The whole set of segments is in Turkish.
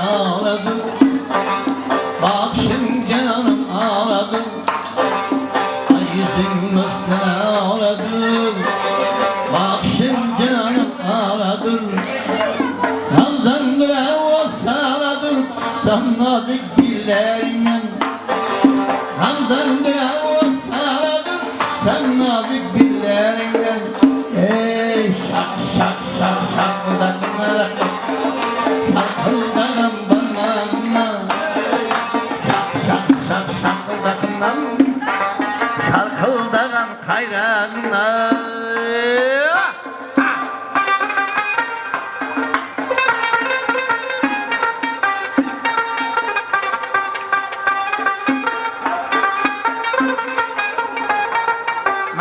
ağladı. Bak şimdi canım ağladı. Ay yüzün üstüne ağladı. Bak şimdi canım ağladı. Kaldan bile olsa ağladı. Sen nazik dillerinden. Kaldan bile olsa ağladı. Sen nazik dillerinden. Ey şak şak şak şakıdaklar. Şakıldanan bana. Şak şak şak şakıdaklar. Şarkıldanan kayrağına.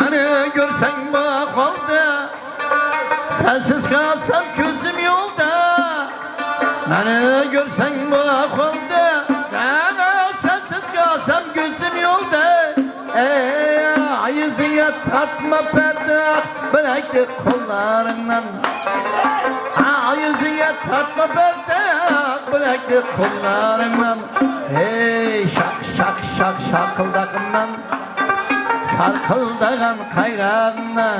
Beni görsen bak oldu. Sensiz kalsam gözüm yolda. Beni görsen bak oldu. Sensiz kalsam gözüm yolda. Yüzüne tartma perde. Bıraktı kollarından. Yüzüne tartma perde. Bıraktı kollarından. Hey şak şak şak şakıldakından. Şarkıldagan kayrağına.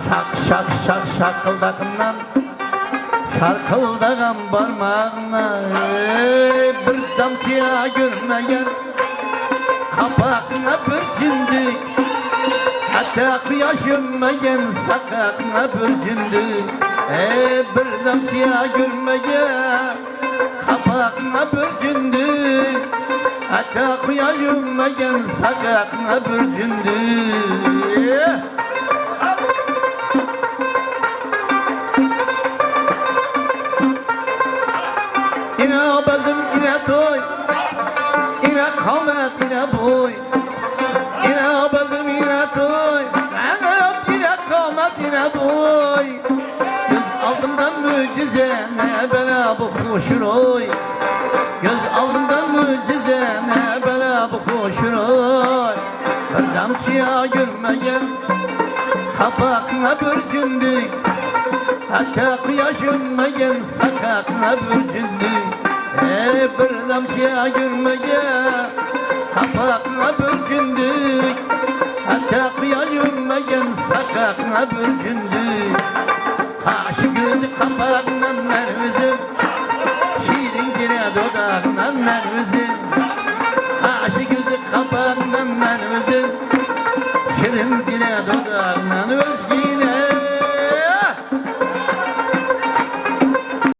Şak şak şak şakıldakından. Şarkıldagan parmağına. Bir damcıya görmeyen kapakına bürcündü. Hatta kıyaş ünmeyen sakatına bürcündü. Bir damcıya görmeyen kapakına bürcündü. Hatta kıyaş ünmeyen sakatına bürcündü. Yine bazım yine toy, yine kamet yine boy. Yine bazım yine toy, yine kamet yine boy. Göz aldımdan mucize ne bela bu hoşuroy. Göz aldımdan mucize ne bela bu hoşuroy. Bir damcıya gülmeyen kapakına bürcündük. Hatta kıyaş ünmeyen sakatına bürcündü. Bir damcıya gülmeyen kapakına bürcündük. Hatta kıyaş ünmeyen sakatına bürcündü. Kaşı gözü kapağından mervizim. Şirin gire dudağından mervizim. Kaşı gözü kapağından mervizim. Şirin gire dudağından